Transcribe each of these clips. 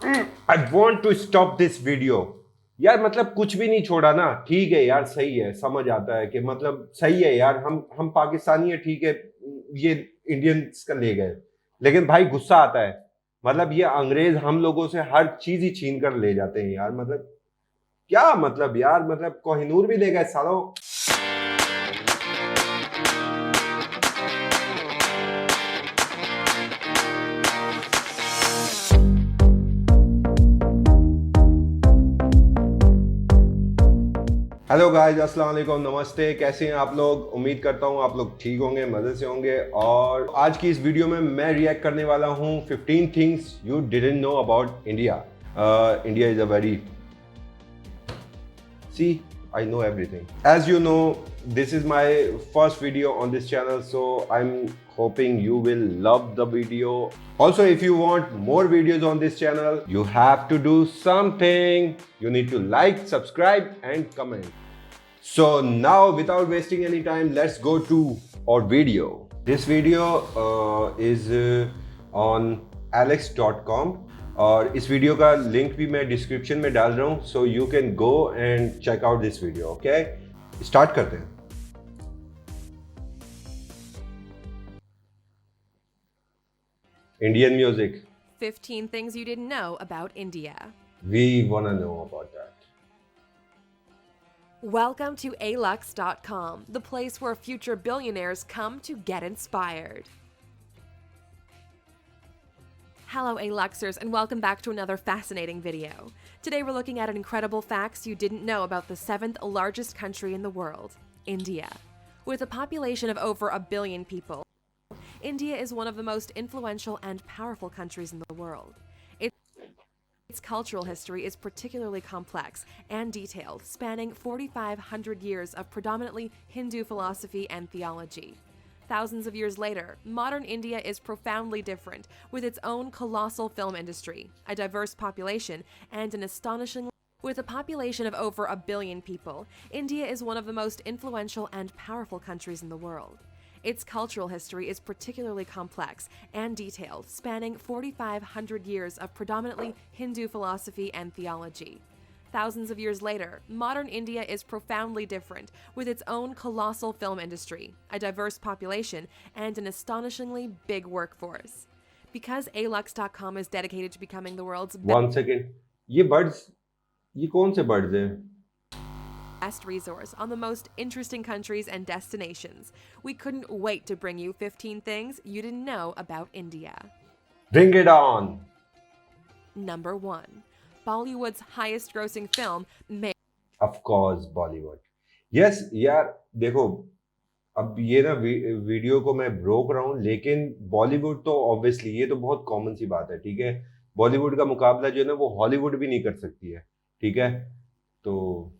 I want to stop this video. यार मतलब कुछ भी नहीं छोड़ा ना, ठीक है यार, सही है, समझ आता है कि मतलब सही है यार, हम पाकिस्तानी है, ठीक है, ये इंडियंस का ले गए, लेकिन भाई गुस्सा आता है। मतलब ये अंग्रेज हम लोगों से हर चीज ही छीन कर ले जाते हैं यार, मतलब क्या मतलब यार, मतलब कोहिनूर भी ले गए सालों। हेलो गाइस, अस्सलाम वालेकुम, नमस्ते, कैसे हैं आप लोग? उम्मीद करता हूं आप लोग ठीक होंगे, मजे से होंगे। और आज की इस वीडियो में मैं रिएक्ट करने वाला हूं 15 things you didn't know about India. India is a very, see, I know everything. As you know, this is my first video on this channel, so I'm hoping you will love the video. Also, if you want more videos on this channel, you have to do something. You need to like, subscribe and comment. So now, without wasting any time, let's go to our video. This video is on alex.com और इस video का link भी मैं description में डाल रहा हूँ, so you can go and check out this video. Okay, start करते हैं। Indian music. 15 things you didn't know about India. We wanna know about that. Welcome to alux.com, the place where future billionaires come to get inspired. Hello Aluxers, and welcome back to another fascinating video. Today we're looking at incredible facts you didn't know about the 7th largest country in the world, India. With a population of over 1 billion people, India is one of the most influential and powerful countries in the world. Its cultural history is particularly complex and detailed, spanning 4,500 years of predominantly Hindu philosophy and theology. Thousands of years later, modern India is profoundly different, with its own colossal film industry, a diverse population, and an astonishingly with a population of over 1 billion people, India is one of the most influential and powerful countries in the world. Its cultural history is particularly complex and detailed, spanning 4,500 years of predominantly Hindu philosophy and theology. Thousands of years later, modern India is profoundly different, with its own colossal film industry, a diverse population, and an astonishingly big workforce. Because alux.com is dedicated to becoming the world's one second, ये birds, ये कौन से birds हैं? best resource on the most interesting countries and destinations, we couldn't wait to bring you 15 things you didn't know about India. Bring it on. Number 1. Bollywood's highest grossing film made Of course, Bollywood. Yes, यार देखो, अब ये ना video को मैं रोक रहा हूँ, लेकिन बॉलीवुड तो ऑब्वियसली ये तो बहुत कॉमन सी बात है, ठीक है। बॉलीवुड का मुकाबला जो है ना वो हॉलीवुड भी नहीं कर सकती है, ठीक है। तो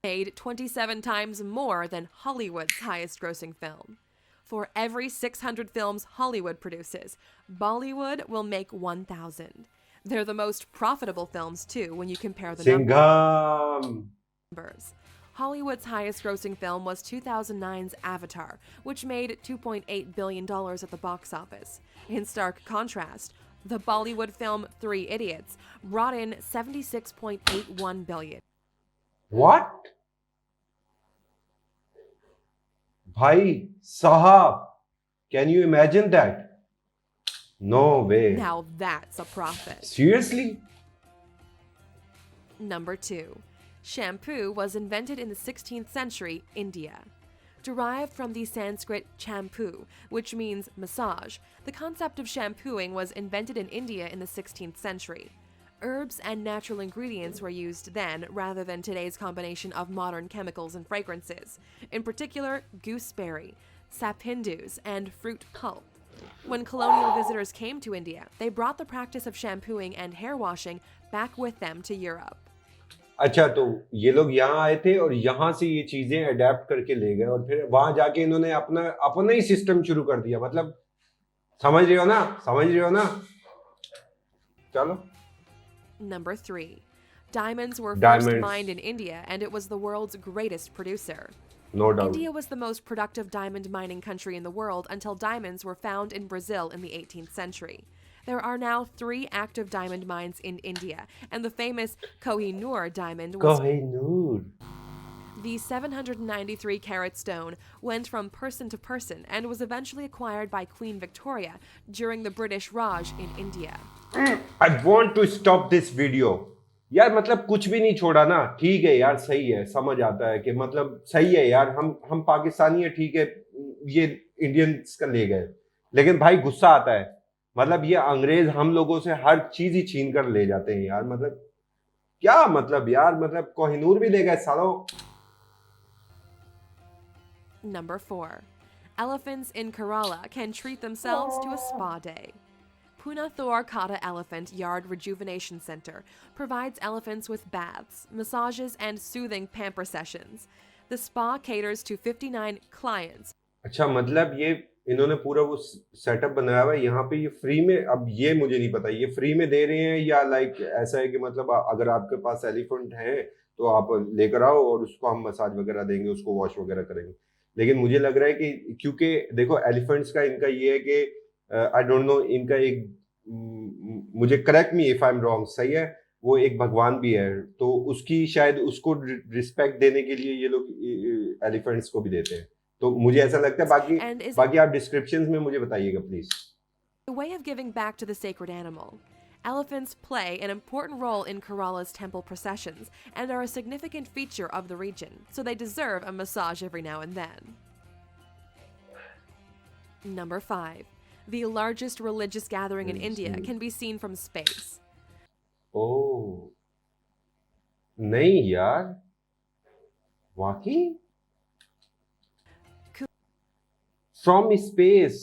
made 27 times more than Hollywood's highest grossing film. For every 600 films Hollywood produces, Bollywood will make 1,000. They're the most profitable films too when you compare the Singham. numbers. Hollywood's highest grossing film was 2009's Avatar, which made $2.8 billion at the box office. In stark contrast, the Bollywood film Three Idiots brought in $76.81 billion. What? भाई साहब, can you imagine that? No way. Now that's a profit. Seriously? Number 2. Shampoo was invented in the 16th century, India. Derived from the Sanskrit champu, which means massage, the concept of shampooing was invented in India in the 16th century. Herbs and natural ingredients were used then rather than today's combination of modern chemicals and fragrances, in particular gooseberry, sapindus, and fruit pulp. When colonial visitors came to India, they brought the practice of shampooing and hair washing back with them to Europe. अच्छा, तो ये लोग यहाँ आए थे और यहाँ से ये चीजें अडेप्ट करके ले गए और फिर वहां जाके इन्होंने अपना अपना ही सिस्टम शुरू कर दिया। मतलब समझ रहे हो ना, समझ रहे हो ना? चलो। Number 3. Diamonds were first Diamonds. mined in India, and it was the world's greatest producer. No doubt. India was the most productive diamond mining country in the world until diamonds were found in Brazil in the 18th century. There are now 3 active diamond mines in India, and the famous Koh-i-Noor diamond was koh-i-noor. the 793-carat stone went from person to person and was eventually acquired by Queen Victoria during the British Raj in India. I want to stop this video. यार मतलब कुछ भी नहीं छोड़ा ना, ठीक है यार, सही है, समझ आता है कि मतलब सही है यार, हम पाकिस्तानी है, ठीक है, ये इंडियंस का ले गए, लेकिन भाई गुस्सा आता है, मतलब ये अंग्रेज हम लोगों से हर चीज ही छीन कर ले जाते हैं यार, मतलब क्या मतलब यार, मतलब कोहिनूर भी ले गए सालों. Number 4. Elephants in Kerala can treat themselves to a spa day. Punathur Kata Elephant Yard Rejuvenation Center provides elephants with baths, massages, and soothing pamper sessions. The spa caters to 59 clients. अच्छा, मतलब ये इन्होंने पूरा वो setup बनाया हुआ है यहाँ पे, ये फ्री में, अब ये मुझे नहीं पता ये फ्री में दे रहे हैं या लाइक ऐसा है कि मतलब अगर आपके पास एलिफेंट है तो आप लेकर आओ और उसको हम मसाज वगैरह देंगे, उसको वॉश वगैरह करेंगे. लेकिन मुझे लग रहा है कि क्योंकि देखो एलिफेंट्स का इनका ये है कि आई डोंट नो, इनका एक मुझे correct me if I am wrong, सही है, वो एक भगवान भी है, तो उसकी शायद उसको रिस्पेक्ट देने के लिए ये लोग एलिफेंट्स को भी देते हैं. तो मुझे ऐसा लगता है, बाकी आप डिस्क्रिप्शंस में मुझे बताइएगा please. A way of giving back to the sacred animal. Elephants play an important role in Kerala's temple processions and are a significant feature of the region, so they deserve a massage every now and then. Number 5. The largest religious gathering in India can be seen from space. Oh. नहीं यार, वाकई? From space.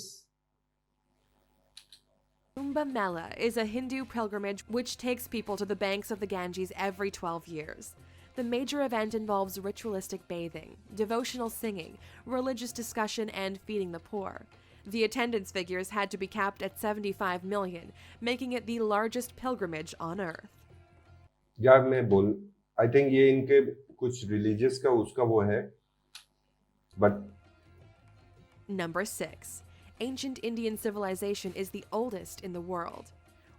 Kumbh Mela is a Hindu pilgrimage which takes people to the banks of the Ganges every 12 years. The major event involves ritualistic bathing, devotional singing, religious discussion, and feeding the poor. The attendance figures had to be capped at 75 million, making it the largest pilgrimage on earth. यार I think ये इनके कुछ religious का उसका वो है, but. Number 6. Ancient Indian civilization is the oldest in the world.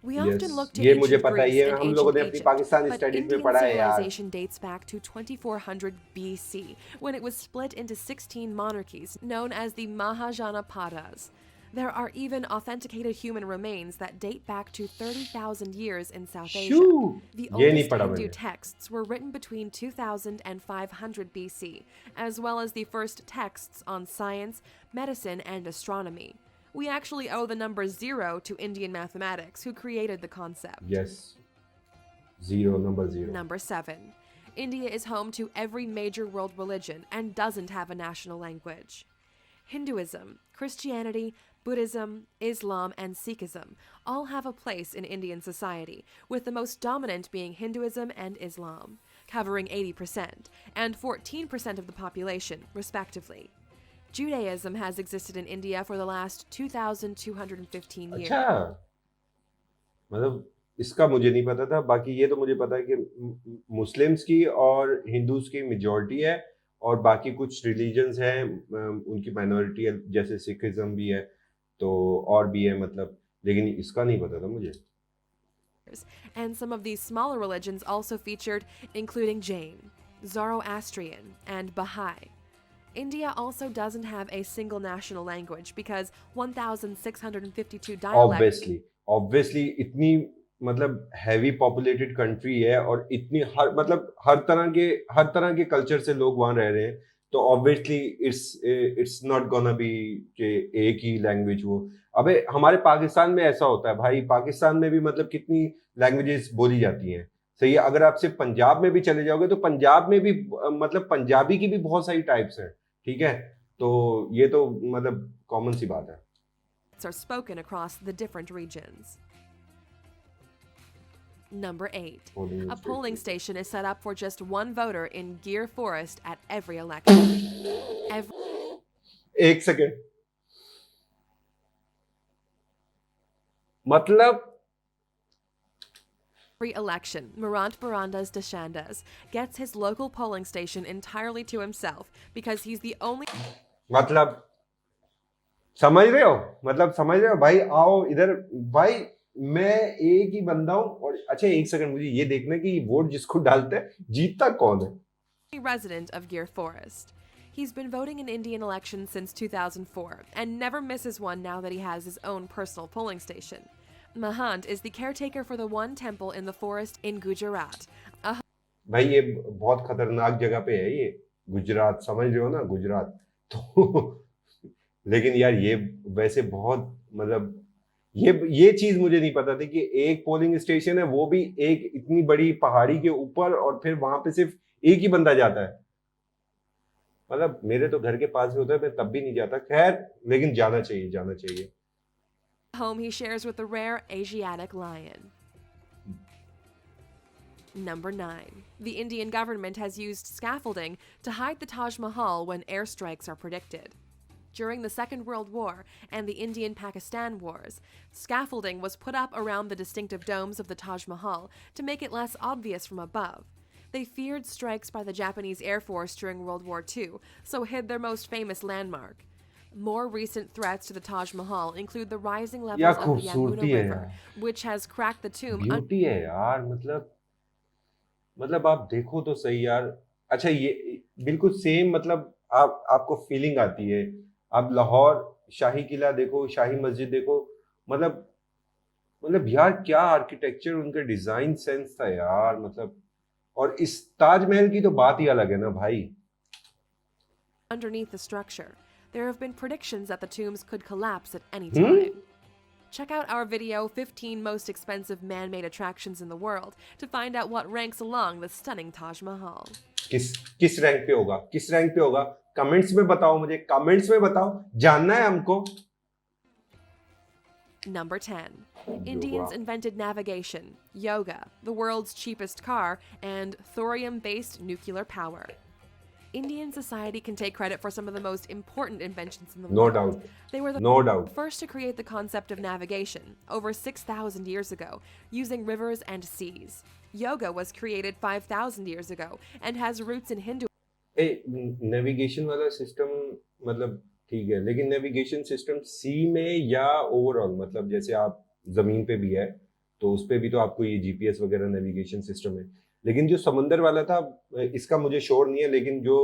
We often look to ancient Greece and ancient Egypt, but Indian civilization dates back to 2400 BC, when it was split into 16 monarchies known as the Mahajanapadas. There are even authenticated human remains that date back to 30,000 years in South Asia. The oldest Hindu texts were written between 2000 and 500 BC, as well as the first texts on science, medicine, and astronomy. We actually owe the number 0 to Indian mathematics, who created the concept. Yes. 0, number 0. Number 7. India is home to every major world religion and doesn't have a national language. Hinduism, Christianity, Buddhism, Islam, and Sikhism all have a place in Indian society, with the most dominant being Hinduism and Islam, covering 80% and 14% of the population, respectively. Judaism has existed in India for the last 2,215 years. अच्छा, मतलब इसका मुझे नहीं पता था. बाकी ये तो मुझे पता है कि मुस्लिम्स की और हिंदूज की मेजॉरिटी है और बाकी कुछ रिलीजन्स हैं उनकी माइनॉरिटी है, जैसे सिखिज्म भी है, तो और भी है मतलब, लेकिन इसका नहीं पता था मुझे. And some of these smaller religions also featured, including Jain, Zoroastrian, and Baha'i. India also doesn't have a single national language because 1,652 dialects. Obviously, इतनी मतलब heavy populated country है और इतनी हर तरह के culture से लोग वहाँ रह रहे हैं, तो obviously it's not gonna be कि एक ही language हो. अबे हमारे पाकिस्तान में ऐसा होता है भाई, पाकिस्तान में भी मतलब कितनी languages बोली जाती हैं. सही है, अगर आप सिर्फ पंजाब में भी चले जाओगे तो पंजाब में भी मतलब पंजाबी की भी बहुत सारी टाइप्स हैं, ठीक है, तो ये तो मतलब कॉमन सी बात है. Are spoken across the different regions. Number 8. A polling station is set up for just one voter in Gir Forest at every election. एक सेकेंड, मतलब Every election, Marant Barandas Dashandas gets his local polling station entirely to himself because he's the only. मतलब समझ रहे हो भाई, आओ इधर भाई, मैं एक ही बंदा हूं और अच्छा एक सेकंड मुझे ये देखना है कि वोट जिसको डालते हैं जीतता कौन है। Resident of Gir Forest. He's been voting in Indian elections since 2004 and never misses one now that he has his own personal polling station. Mahant is the caretaker for the one temple in the forest in Gujarat. भाई ये बहुत खतरनाक जगह पे है ये, गुजरात समझ रहे हो ना, गुजरात तो लेकिन यार ये वैसे बहुत मतलब ये चीज मुझे नहीं पता थी कि एक पोलिंग स्टेशन है वो भी एक इतनी बड़ी पहाड़ी के ऊपर और फिर वहां पे सिर्फ एक ही बंदा जाता है। मतलब मेरे तो घर के पास भी होता है, मैं तब भी नहीं जाता, खैर लेकिन जाना चाहिए, जाना चाहिए। Home he shares with the rare Asiatic lion. Number 9. The Indian government has used scaffolding to hide the Taj Mahal when airstrikes are predicted. During the Second World War and the Indian-Pakistan Wars, scaffolding was put up around the distinctive domes of the Taj Mahal to make it less obvious from above. They feared strikes by the Japanese Air Force during World War II, so hid their most famous landmark. More recent threats to the Taj Mahal include the rising या levels of the खूबसूरती Yamuna है River, यार, which has cracked the tomb beauty है यार, मतलब आप देखो तो सही यार। अच्छा ये बिल्कुल सेम, मतलब आपको फीलिंग आती है। आप लाहौर शाही किला देखो, शाही मस्जिद देखो, मतलब यार क्या आर्किटेक्चर, उनका डिजाइन सेंस था यार, मतलब। और इस ताजमहल की तो बात ही अलग है ना भाई। underneath the structure. There have been predictions that the tombs could collapse at any hmm. time. Check out our video 15 most expensive man-made attractions in the world to find out what ranks along the stunning Taj Mahal. किस किस rank पे होगा, किस rank पे होगा, comments में बताओ, मुझे कमेंट्स में बताओ, जानना है हमको। Number 10. Yoga. Indians invented navigation, yoga, the world's cheapest car, and thorium-based nuclear power. Indian society can take credit for some of the most important inventions in the no world. Doubt, They were the no doubt. first to create the concept of navigation over 6,000 years ago using rivers and seas. Yoga was created 5,000 years ago and has roots in Hinduism. Navigation वाला system, मतलब ठीक है, लेकिन navigation system सी में या overall, मतलब जैसे आप जमीन पे भी है तो उस पे भी तो आपको ये जीपीएस वगैरह नेविगेशन सिस्टम है, लेकिन जो समुंदर वाला था इसका मुझे श्योर नहीं है, लेकिन जो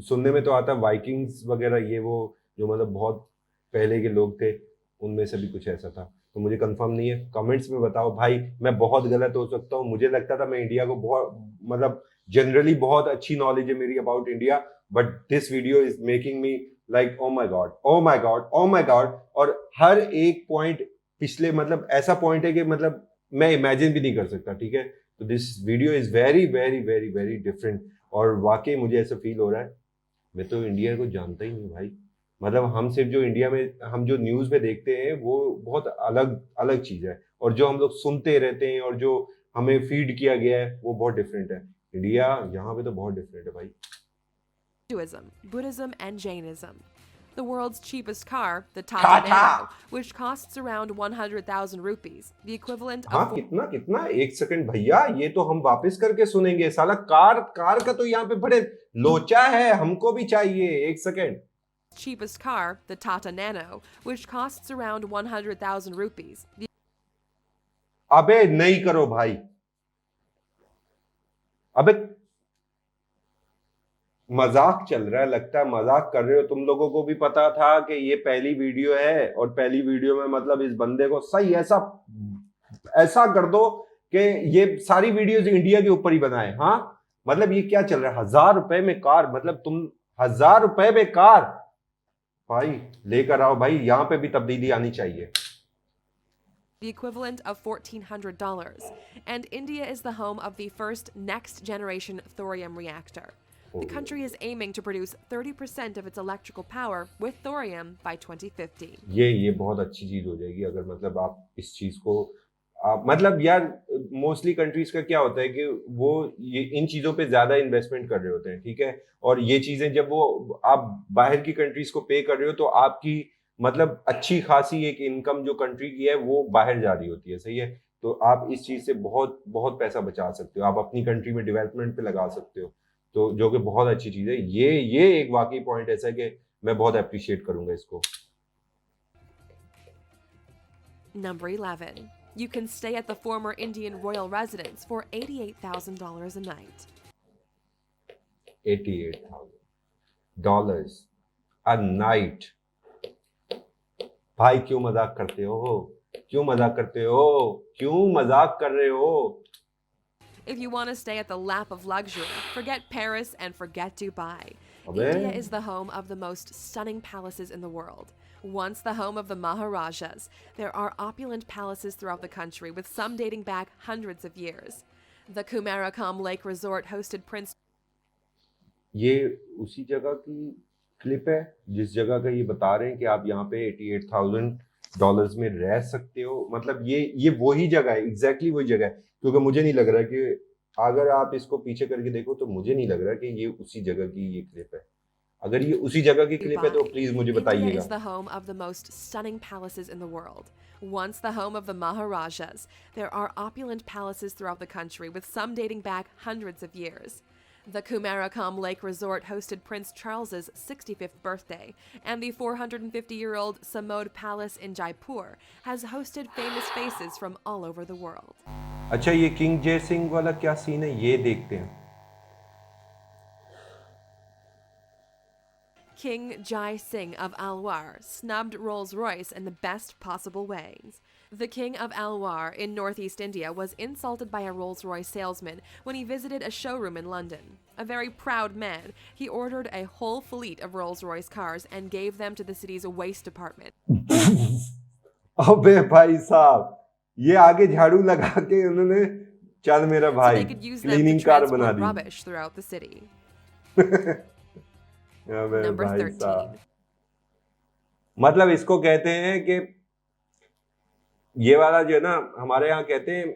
सुनने में तो आता वाइकिंग्स वगैरह ये वो जो मतलब बहुत पहले के लोग थे, उनमें से भी कुछ ऐसा था, तो मुझे कंफर्म नहीं है, कमेंट्स में बताओ भाई। मैं बहुत गलत हो सकता हूँ, मुझे लगता था मैं इंडिया को बहुत मतलब जनरली बहुत अच्छी नॉलेज है मेरी about India, but this video is making me like oh my God, oh my God, oh my God. और हर एक पॉइंट पिछले मतलब ऐसा पॉइंट है कि मतलब मैं इमेजिन भी नहीं कर सकता, ठीक है। तो this video is very very very very different, और वाकई मुझे ऐसा फील हो रहा है मैं तो इंडिया को जानता ही नहीं भाई। मतलब हम सिर्फ जो इंडिया में हम जो न्यूज में देखते हैं वो बहुत अलग अलग चीज है, और जो हम लोग सुनते रहते हैं और जो हमें फीड किया गया है वो बहुत डिफरेंट है। इंडिया यहाँ पे तो बहुत डिफरेंट है भाई। Hinduism, Buddhism, and Jainism. The world's cheapest car, the Tata Tata. Nano, which costs around 100,000 rupees, the equivalent हाँ of कितना कितना, एक सेकंड भैया, ये तो हम वापस करके सुनेंगे, साला कार कार का तो यहाँ पे बड़े लोचा है, हमको भी चाहिए, एक second. cheapest car, the Tata Nano, which costs around 100,000 rupees, the अबे नहीं करो भाई, अबे मजाक चल रहा है, लगता है मजाक कर रहे हो। तुम लोगों को भी पता था कि ये पहली वीडियो है, और पहली वीडियो में मतलब इस बंदे को सही ऐसा ऐसा कर दो कि ये सारी वीडियोस इंडिया के ऊपर ही बनाए। हाँ मतलब ये क्या चल रहा है, 1,000 रुपए में कार, मतलब तुम 1,000 रुपए में कार, भाई लेकर आओ भाई, यहां पे भी तब्दीली आनी चाहिए। equivalent of $1,400, and India is the home of the first next generation thorium reactor. The country is aiming to produce 30% of its electrical power with thorium by 2050. ये बहुत अच्छी चीज हो जाएगी अगर मतलब आप इस चीज को आप मतलब यार मोस्टली कंट्रीज का क्या होता है कि वो ये इन चीजों पे ज्यादा इन्वेस्टमेंट कर रहे होते हैं, ठीक है। और ये चीजें जब वो आप बाहर की कंट्रीज को पे कर रहे हो तो आपकी मतलब अच्छी खासी एक इनकम जो कंट्री की है वो बाहर जा रही होती है, सही है। तो आप इस चीज से बहुत बहुत पैसा बचा सकते हो, आप अपनी कंट्री में डेवलपमेंट पे लगा सकते हो, तो जो कि बहुत अच्छी चीज है। ये एक वाकई पॉइंट ऐसा है कि मैं बहुत अप्रिशिएट करूंगा इसको। Number 11. You can stay at the former Indian royal residence for $88,000 a night. $88,000 a night. भाई क्यों मजाक करते हो? क्यों मजाक करते हो? क्यों मजाक कर रहे हो? If you want to stay at the lap of luxury, forget Paris and forget Dubai. Abbe. India is the home of the most stunning palaces in the world. Once the home of the Maharajas, there are opulent palaces throughout the country, with some dating back hundreds of years. The Kumarakam Lake Resort hosted Prince. ये उसी जगह की clip है जिस जगह का ये बता रहे हैं कि आप यहाँ पे $88,000 में रह सकते हो. मतलब ये वही जगह है, एग्जैक्टली वही जगह है. क्योंकि मुझे नहीं लग रहा कि अगर आप इसको पीछे करके देखो तो मुझे नहीं लग रहा कि ये उसी जगह की ये क्लिप है. अगर ये उसी जगह की क्लिप है तो प्लीज मुझे बताइएगा. India is the home of the most stunning palaces in the world. Once the home of the Maharajas, there are opulent palaces throughout the country, with some dating back hundreds of years. The Kumarakam Lake Resort hosted Prince Charles's 65th birthday, and the 450-year-old Samod Palace in Jaipur has hosted famous faces from all over the world. अच्छा, ये king जय सिंह वाला क्या scene है, ये देखते हैं. King Jai Singh of Alwar snubbed Rolls-Royce in the best possible ways. The King of Alwar in northeast India was insulted by a Rolls-Royce salesman when he visited a showroom in London. A very proud man, he ordered a whole fleet of Rolls-Royce cars and gave them to the city's waste department. अबे भाई साहब, ये आगे झाड़ू लगा के उन्होंने चल मेरा So भाई they could use them to cleaning car बना transport the. rubbish throughout the city. अबे Number भाई 13. साहब, मतलब इसको कहते हैं कि ये वाला जो है ना, हमारे यहाँ कहते हैं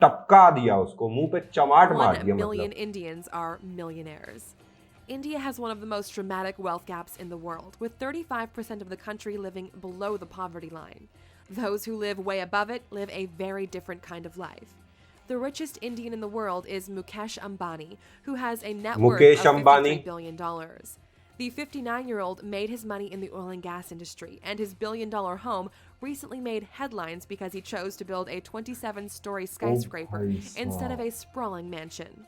टपका दिया उसको, मुंह पे चमाट मार 1 दिया. million मतलब Indians are millionaires. India has one of the most dramatic wealth gaps in the world, with 35% of the country living below the poverty line. Those who live way above it live a very different kind of life. The richest Indian in the world is Mukesh Ambani, who has a net worth Mukesh of Ambani. $53 billion. The 59-year-old made his money in the oil and gas industry, and his billion-dollar home recently made headlines because he chose to build a 27-story skyscraper instead of a sprawling mansion.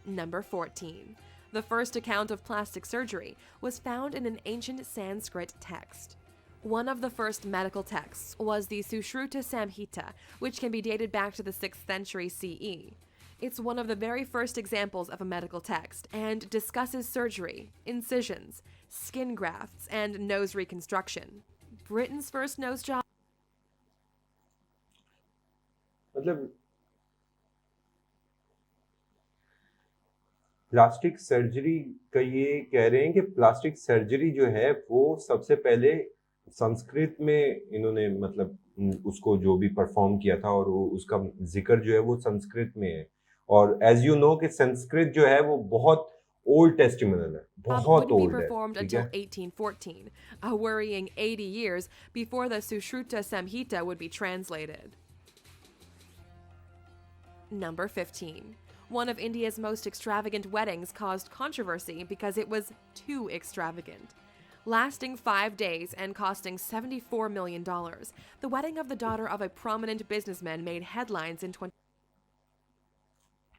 Number 14. The first account of plastic surgery was found in an ancient Sanskrit text. One of the first medical texts was the Sushruta Samhita, which can be dated back to the 6th century CE. It's one of the very first examples of a medical text and discusses surgery, incisions, skin grafts, and nose reconstruction. Britain's first nose job. मतलब plastic surgery का ये कह रहे हैं कि plastic surgery जो है वो सबसे पहले संस्कृत में इन्होंने मतलब उसको जो भी परफॉर्म किया था, और वो उसका जिक्र जो है वो संस्कृत में है. और एज यू नो कि संस्कृत जो है वो बहुत ओल्ड टेस्टिमोनियल है, बहुत wouldn't be ओल्ड है. performed ठीक until है. 1814, a worrying 80 years before the Sushruta Samhita would be translated. Number 15. One of India's most extravagant weddings caused controversy because it was too extravagant. Lasting 5 days and costing $74 million, the wedding of the daughter of a prominent businessman made headlines in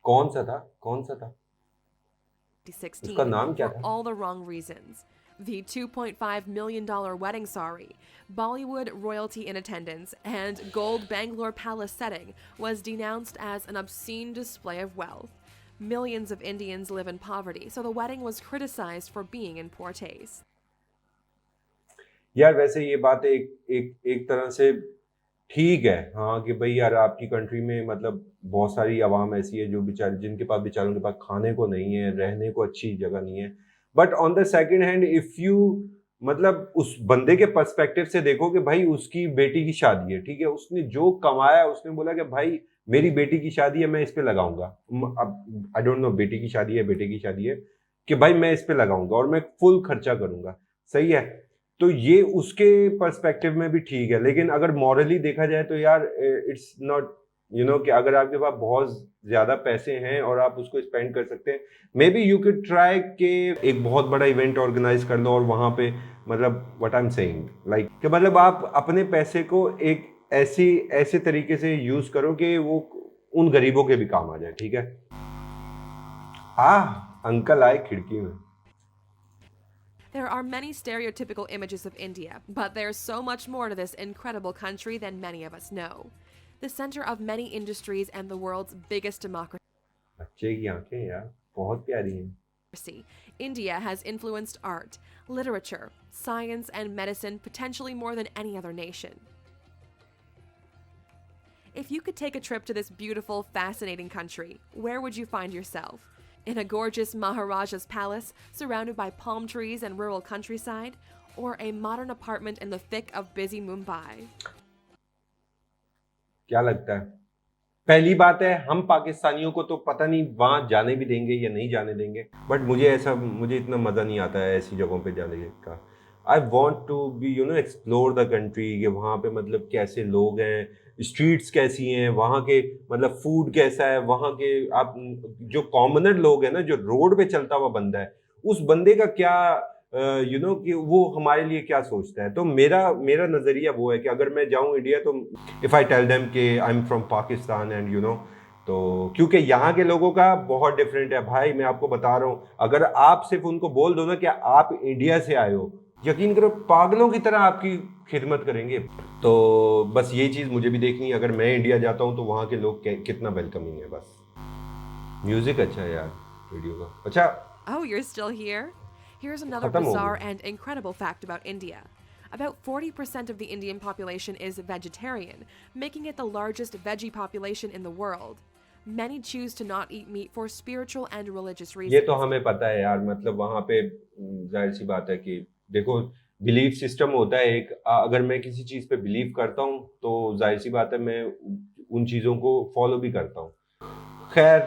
कौन सा था? 2016 उसका नाम क्या for था? all the wrong reasons. The $2.5 million wedding sari, Bollywood royalty in attendance, and gold Bangalore palace setting was denounced as an obscene display of wealth. Millions of Indians live in poverty, so the wedding was criticized for being in poor taste. यार वैसे ये बात एक तरह से ठीक है, हाँ, कि भाई यार आपकी कंट्री में मतलब बहुत सारी आवाम ऐसी है जो बेचारे, जिनके पास बेचारों के पास खाने को नहीं है, रहने को अच्छी जगह नहीं है. But on the second hand if you मतलब उस बंदे के पर्सपेक्टिव से देखो कि भाई उसकी बेटी की शादी है, ठीक है, उसने जो कमाया उसने बोला कि भाई मेरी बेटी की शादी है, मैं इस पे लगाऊंगा. अब आई डोंट नो बेटी की शादी है, बेटे की शादी है, कि भाई मैं इस पे लगाऊंगा और मैं फुल खर्चा करूंगा. सही है, तो ये उसके पर्सपेक्टिव में भी ठीक है. लेकिन अगर मॉरली देखा जाए तो यार इट्स नॉट, यू नो, कि अगर आपके पास बहुत ज्यादा पैसे हैं और आप उसको स्पेंड कर सकते हैं, may be you can try के एक बहुत बड़ा इवेंट ऑर्गेनाइज कर लो और वहां पे मतलब what I am saying like कि मतलब आप अपने पैसे को एक ऐसे तरीके से यूज करो कि वो उन गरीबों के भी काम आ जाए, ठीक है। अंकल आए खिड़की में। There are many stereotypical images of India, but there's so much more to this incredible country than many of us know. The center of many industries and the world's biggest बच्चे की आंखें यार बहुत प्यारी हैं। democracy, India has influenced art, literature, science, and medicine potentially more than any other nation. If you could take a trip to this beautiful, fascinating country, where would you find yourself? In a gorgeous Maharaja's palace surrounded by palm trees and rural countryside, or a modern apartment in the thick of busy Mumbai? क्या लगता है? पहली बात है, हम पाकिस्तानियों को तो पता नहीं वहां जाने भी देंगे या नहीं जाने देंगे, बट मुझे इतना मजा नहीं आता है ऐसी जगहों पे जाने का। I want to be explore the country, कि वहाँ पे मतलब कैसे लोग हैं, स्ट्रीट्स कैसी हैं वहाँ के, मतलब फूड कैसा है वहाँ के। आप जो कॉमनर लोग हैं ना, जो रोड पे चलता हुआ बंदा है, उस बंदे का क्या कि वो हमारे लिए क्या सोचता है। तो मेरा नजरिया वो है कि अगर मैं जाऊं इंडिया तो इफ आई टेल देम कि I am from Pakistan and तो क्योंकि यहाँ के लोगों का बहुत डिफरेंट है भाई, मैं आपको बता रहा हूँ। अगर आप सिर्फ उनको बोल दो ना कि आप इंडिया से आए हो, यकीन करो पागलों की तरह आपकी खिदमत करेंगे। तो बस ये चीज मुझे भी देखनी है, अगर मैं इंडिया जाता हूँ तो वहाँ के लोग कितना वेलकमिंग है। बस म्यूजिक अच्छा है यार वीडियो का। अच्छा, Oh, you're still here? Here's another खत्म हो bizarre गया। and incredible fact about India. About 40% of the Indian population is vegetarian, making it the largest veggie population in the world. Many choose to not eat meat for spiritual and religious ये reasons. तो हमें पता है यार, मतलब वहां पे जाहिर सी बात है कि देखो, बिलीफ सिस्टम होता है एक। अगर मैं किसी चीज पे बिलीव करता हूँ तो जाहिर सी बात है मैं उन चीजों को फॉलो भी करता हूँ। खैर,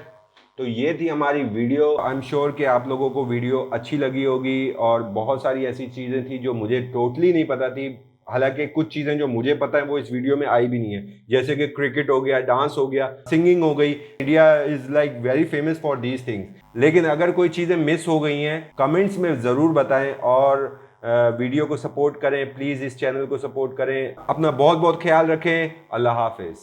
तो ये थी हमारी वीडियो। आई एम श्योर कि आप लोगों को वीडियो अच्छी लगी होगी, और बहुत सारी ऐसी चीजें थी जो मुझे टोटली नहीं पता थी। हालांकि कुछ चीजें जो मुझे पता है वो इस वीडियो में आई भी नहीं है, जैसे कि क्रिकेट हो गया, डांस हो गया, सिंगिंग हो गई। India is like very famous for these things. लेकिन अगर कोई चीजें मिस हो गई हैं कमेंट्स में जरूर बताएं, और वीडियो को सपोर्ट करें प्लीज, इस चैनल को सपोर्ट करें। अपना बहुत बहुत ख्याल रखें। अल्लाह हाफिज।